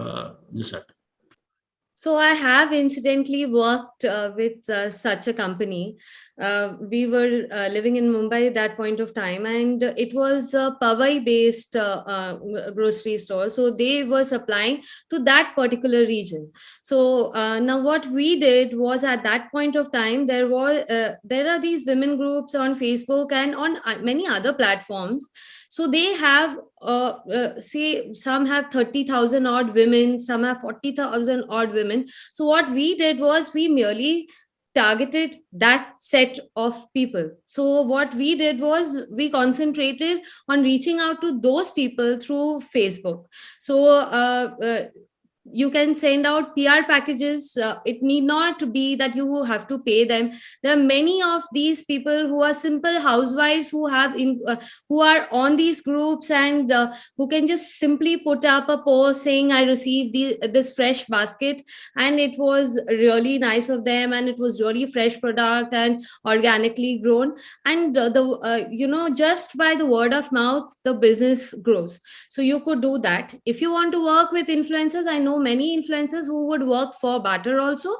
Nisarg. So I have incidentally worked with such a company. We were living in Mumbai at that point of time, and it was a Powai-based grocery store. So they were supplying to that particular region. So now what we did was, at that point of time, there are these women groups on Facebook and on many other platforms. So they have, say, some have 30,000 odd women, some have 40,000 odd women. So what we did was we merely targeted that set of people. So what we did was we concentrated on reaching out to those people through Facebook. So you can send out PR packages. It need not be that you have to pay them. There are many of these people who are simple housewives who are on these groups, and who can just simply put up a post saying, I received this fresh basket, and it was really nice of them, and it was really fresh product and organically grown. And just by the word of mouth, the business grows. So you could do that. If you want to work with influencers, I know many influencers who would work for barter also,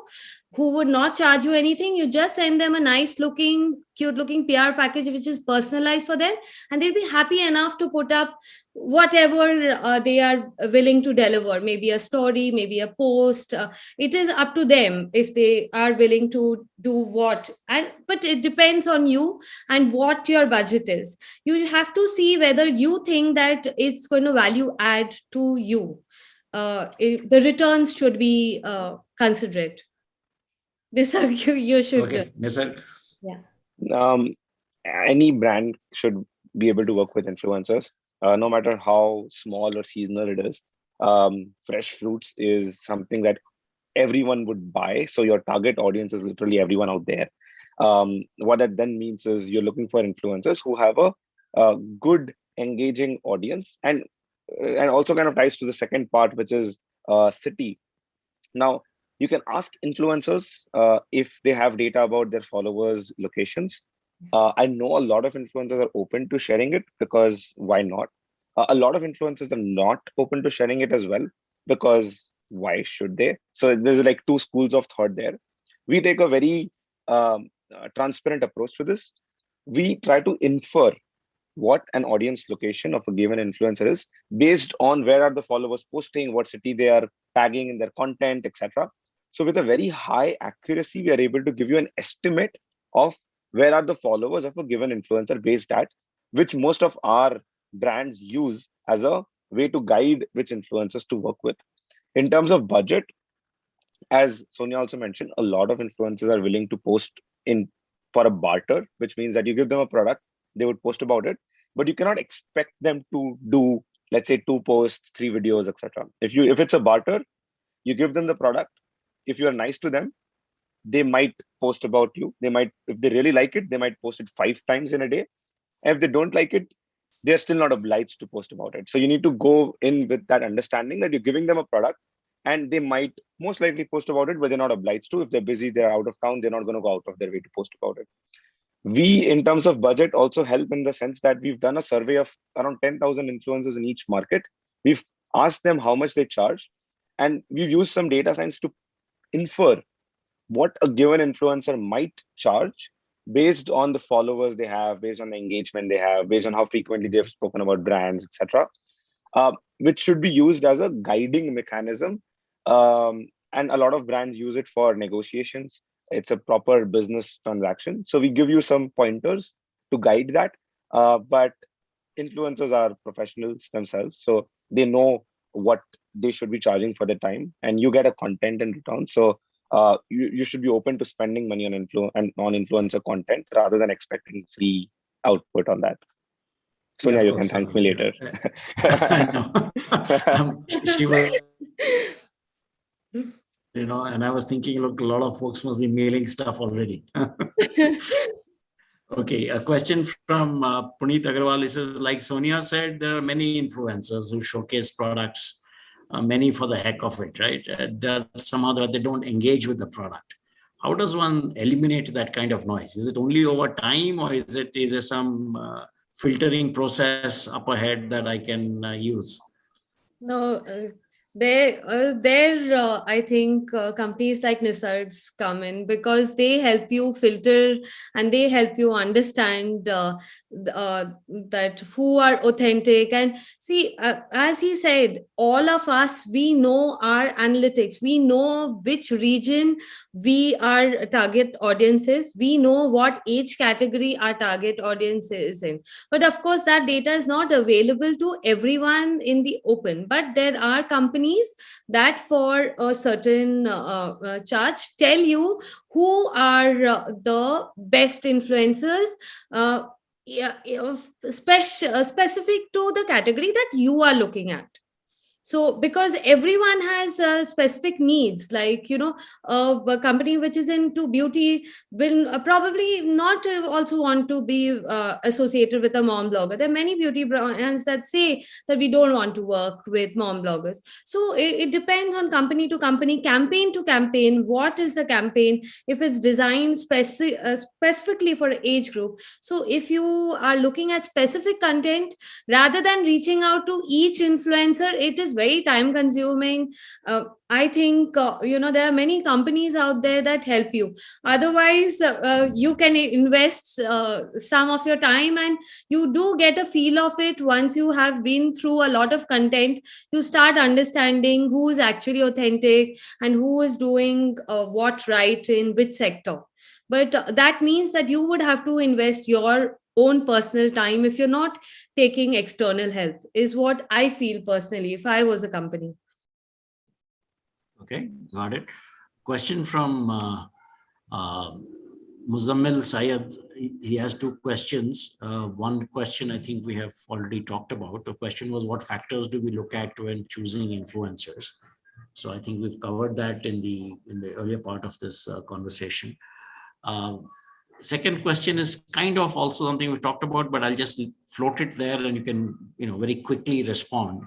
who would not charge you anything. You just send them a nice looking, cute looking PR package which is personalized for them, and they'll be happy enough to put up whatever they are willing to deliver. Maybe a story, maybe a post. It is up to them if they are willing to do what. But it depends on you and what your budget is. You have to see whether you think that it's going to value add to you. The returns should be considerate. You should. Okay, Nisarg. Yeah. Any brand should be able to work with influencers, no matter how small or seasonal it is. Fresh fruits is something that everyone would buy. So your target audience is literally everyone out there. What that then means is you're looking for influencers who have a good, engaging audience, and also kind of ties to the second part, which is city. Now, you can ask influencers if they have data about their followers' locations. I know a lot of influencers are open to sharing it, because why not? A lot of influencers are not open to sharing it as well. because why should they? So there's like two schools of thought there. We take a very transparent approach to this. We try to infer what an audience location of a given influencer is based on where are the followers posting, what city they are tagging in their content, etc. So with a very high accuracy, we are able to give you an estimate of where are the followers of a given influencer based at, which most of our brands use as a way to guide which influencers to work with. In terms of budget, as Sonia also mentioned, a lot of influencers are willing to post in for a barter, which means that you give them a product, they would post about it, but you cannot expect them to do, let's say, 2 posts, 3 videos, etc. If it's a barter, you give them the product. If you are nice to them, they might post about you. They might, if they really like it, they might post it 5 times in a day. And if they don't like it, they're still not obliged to post about it. So you need to go in with that understanding that you're giving them a product, and they might most likely post about it, but they're not obliged to. If they're busy, they're out of town, they're not going to go out of their way to post about it. We, in terms of budget, also help in the sense that we've done a survey of around 10,000 influencers in each market. We've asked them how much they charge, and we've used some data science to infer what a given influencer might charge based on the followers they have, based on the engagement they have, based on how frequently they've spoken about brands, etc., which should be used as a guiding mechanism. And a lot of brands use it for negotiations. It's a proper business transaction. So we give you some pointers to guide that. But influencers are professionals themselves, so they know what they should be charging for their time, and you get a content in return. So you should be open to spending money on influencer content rather than expecting free output on that. Sonia, you can course. thank me later. I know. She was, and I was thinking, look, a lot of folks must be mailing stuff already. Okay, a question from Puneet Agarwal. He says, like Sonia said, there are many influencers who showcase products, many for the heck of it, right? Somehow that they don't engage with the product. How does one eliminate that kind of noise? Is it only over time, or is there some filtering process up ahead that I can use? No, I think companies like Nisargs come in because they help you filter and they help you understand that who are authentic. And see, as he said, all of us, we know our analytics. We know which region we are target audiences. We know what age category our target audience is in. But of course, that data is not available to everyone in the open. But there are companies that for a certain charge tell you who are the best influencers, yeah, specific to the category that you are looking at. So because everyone has specific needs, like a company which is into beauty will probably not also want to be associated with a mom blogger. There are many beauty brands that say that we don't want to work with mom bloggers. So it depends on company to company, campaign to campaign. What is the campaign? If it's designed specifically for age group. So if you are looking at specific content rather than reaching out to each influencer, it is very time consuming. I think there are many companies out there that help you. Otherwise, you can invest some of your time, and you do get a feel of it. Once you have been through a lot of content, you start understanding who is actually authentic and who is doing what right in which sector. But that means that you would have to invest your own personal time if you're not taking external help, is what I feel personally if I was a company. Okay, got it. Question from Muzammil Syed. He has 2 questions. One question I think we have already talked about. The question was, what factors do we look at when choosing influencers? So I think we've covered that in the earlier part of this conversation. Second question is kind of also something we talked about, but I'll just float it there and you can, very quickly respond.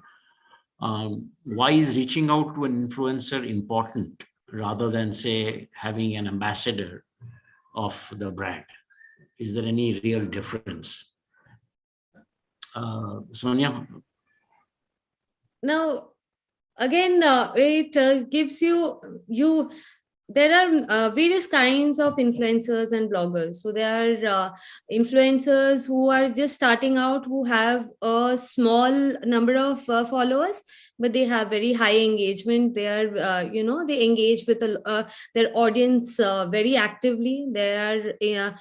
Why is reaching out to an influencer important rather than, say, having an ambassador of the brand? Is there any real difference? Sonia? Now, again, it gives you there are various kinds of influencers and bloggers. So there are influencers who are just starting out, who have a small number of followers, but they have very high engagement. They are they engage with their audience very actively. There are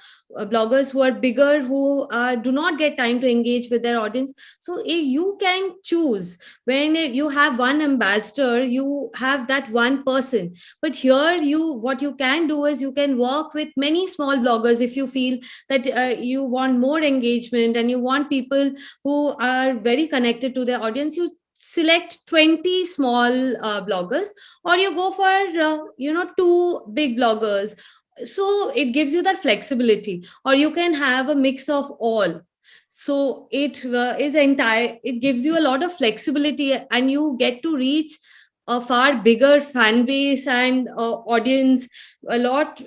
bloggers who are bigger, who do not get time to engage with their audience. So you can choose. When you have one ambassador, you have that one person. But here, what you can do is you can work with many small bloggers. If you feel that you want more engagement and you want people who are very connected to their audience, you select 20 small bloggers, or you go for two big bloggers. So it gives you that flexibility, or you can have a mix of all. So it gives you a lot of flexibility, and you get to reach a far bigger fan base and audience, a lot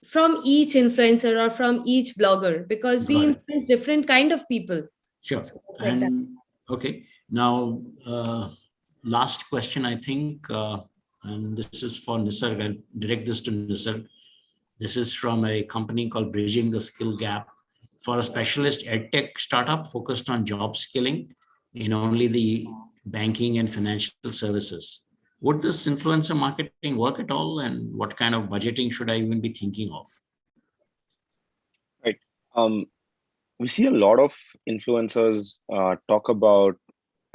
from each influencer or from each blogger, because we Got it. influence different kind of people. Sure. So it's like that. And okay, now last question, I think, and this is for Nisarg. I'll direct this to Nisarg. This is from a company called Bridging the Skill Gap, for a specialist edtech startup focused on job skilling in only the banking and financial services. Would this influencer marketing work at all? And what kind of budgeting should I even be thinking of? Right. We see a lot of influencers talk about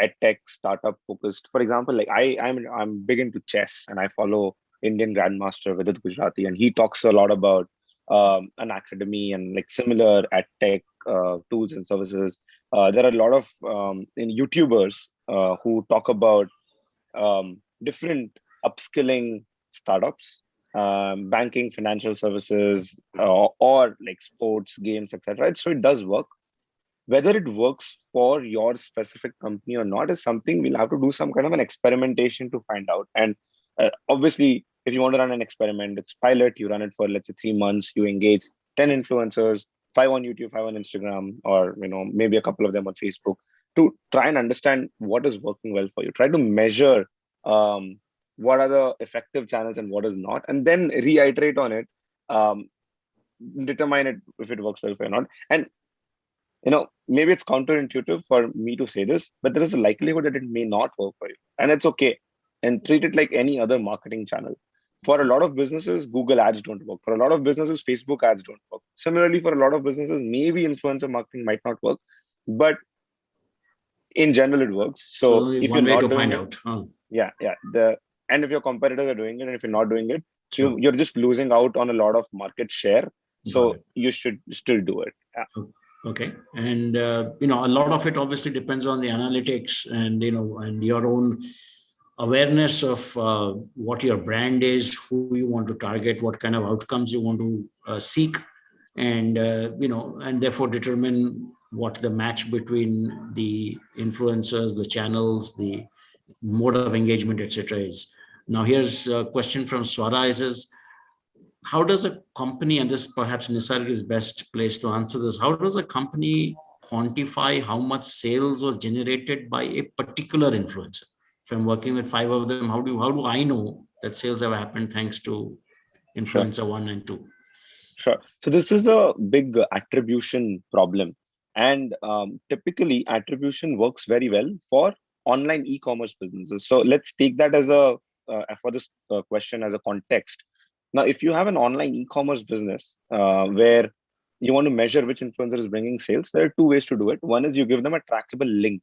edtech startup focused. For example, like I'm big into chess, and I follow Indian Grandmaster Vidit Gujarati, and he talks a lot about an academy and like similar edtech tools and services. There are a lot of YouTubers who talk about different upskilling startups, banking, financial services, or like sports, games, etc. So it does work. Whether it works for your specific company or not is something we'll have to do some kind of an experimentation to find out. And obviously, if you want to run an experiment, it's pilot. You run it for, let's say, 3 months. You engage 10 influencers, 5 on YouTube, 5 on Instagram, or maybe a couple of them on Facebook, to try and understand what is working well for you. Try to measure what are the effective channels and what is not, and then reiterate on it. Determine it if it works well for you or not. And maybe it's counterintuitive for me to say this, but there is a likelihood that it may not work for you, and it's okay. And treat it like any other marketing channel. For a lot of businesses, Google ads don't work. For a lot of businesses, Facebook ads don't work. Similarly, for a lot of businesses, maybe influencer marketing might not work, but in general, it works. So if one you're way not to find doing out. yeah. And if your competitors are doing it, and if you're not doing it, Sure. you're just losing out on a lot of market share. Got So it. you should still do it. Yeah. Okay. And, a lot of it obviously depends on the analytics and, and your own awareness of what your brand is, who you want to target, what kind of outcomes you want to seek, and, and therefore determine what the match between the influencers, the channels, the mode of engagement, etc. is. Now, here's a question from Swara. Is how does a company, and this perhaps Nisarg is best placed to answer this, how does a company quantify how much sales was generated by a particular influencer? If I'm working with 5 of them, how do I know that sales have happened thanks to influencer 1 and 2? Sure. So this is a big attribution problem. And typically attribution works very well for online e-commerce businesses. So let's take that as for this question as a context. Now, if you have an online e-commerce business where you want to measure which influencer is bringing sales, there are 2 ways to do it. One is you give them a trackable link.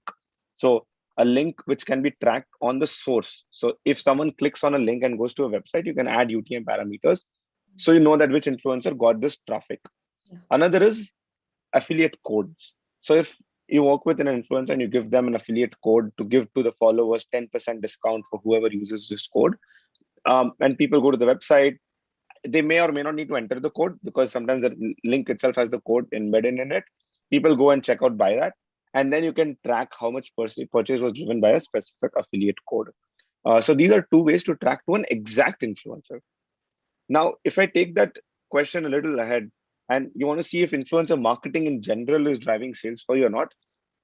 So a link which can be tracked on the source. So if someone clicks on a link and goes to a website, you can add UTM parameters. So you know that which influencer got this traffic. Yeah. Another is affiliate codes. So if you work with an influencer and you give them an affiliate code to give to the followers 10% discount for whoever uses this code, and people go to the website, they may or may not need to enter the code because sometimes the link itself has the code embedded in it. People go and check out by that. And then you can track how much purchase was driven by a specific affiliate code. So these are 2 ways to track to an exact influencer. Now, if I take that question a little ahead and you want to see if influencer marketing in general is driving sales for you or not,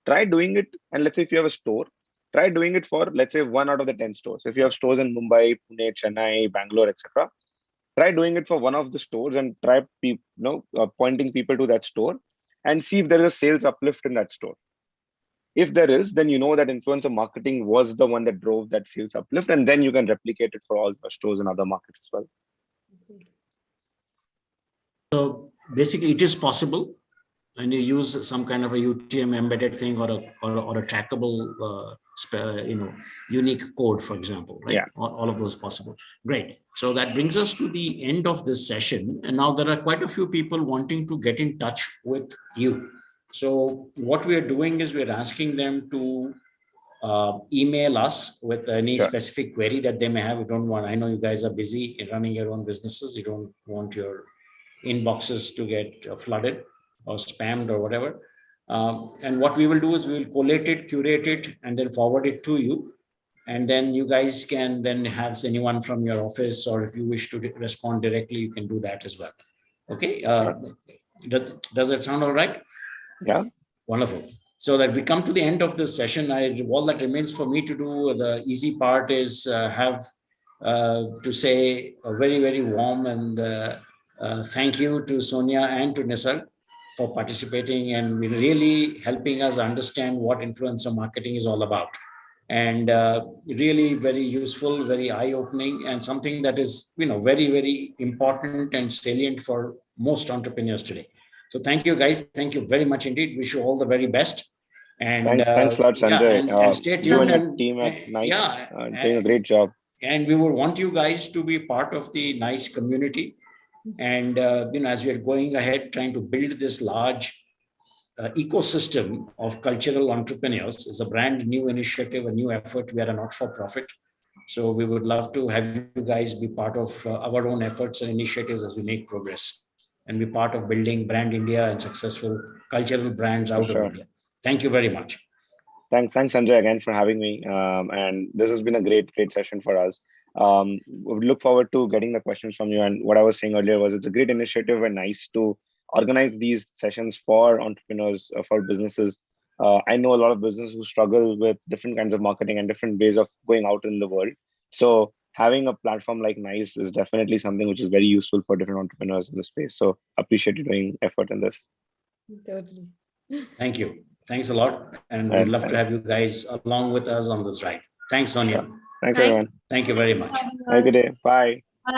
try doing it. And let's say if you have a store, try doing it for, let's say, 1 out of the 10 stores. If you have stores in Mumbai, Pune, Chennai, Bangalore, etc., try doing it for one of the stores and try pointing people to that store and see if there is a sales uplift in that store. If there is, then you know that influencer marketing was the one that drove that sales uplift, and then you can replicate it for all your stores in other markets as well. So basically, it is possible, and you use some kind of a UTM embedded thing or a trackable, unique code, for example, right? Yeah. All of those possible. Great. So that brings us to the end of this session, and now there are quite a few people wanting to get in touch with you. So what we are doing is we're asking them to email us with any specific query that they may have. We don't want, I know you guys are busy in running your own businesses. You don't want your inboxes to get flooded or spammed or whatever. And what we will do is we will collate it, curate it, and then forward it to you. And then you guys can then have anyone from your office, or if you wish to respond directly, you can do that as well. Okay. Does that sound all right? Yeah. Wonderful. So that we come to the end of this session, all that remains for me to do, the easy part is to say a very, very warm and thank you to Sonia and to Nisar for participating and really helping us understand what influencer marketing is all about. And really very useful, very eye-opening, and something that is, very, very important and salient for most entrepreneurs today. So thank you, guys. Thank you very much indeed. Wish you all the very best. And thanks a lot, Sanjay. and stay tuned. You and your team at NICE doing a great job. And we would want you guys to be part of the NICE community. And as we are going ahead, trying to build this large ecosystem of cultural entrepreneurs, is a brand new initiative, a new effort. We are a not-for-profit. So we would love to have you guys be part of our own efforts and initiatives as we make progress, and be part of building Brand India and successful cultural brands out of India. Thank you very much. Thanks, Sanjay, again for having me. And this has been a great session for us. We look forward to getting the questions from you. And what I was saying earlier was it's a great initiative and nice to organize these sessions for entrepreneurs, for businesses. I know a lot of businesses who struggle with different kinds of marketing and different ways of going out in the world. So having a platform like NICE is definitely something which is very useful for different entrepreneurs in the space. So appreciate you doing effort in this. Totally. Thank you. Thanks a lot. And we'd love to have you guys along with us on this ride. Thanks, Sonia. Thanks, everyone. Thank you very much. Have a good day. Bye. Bye.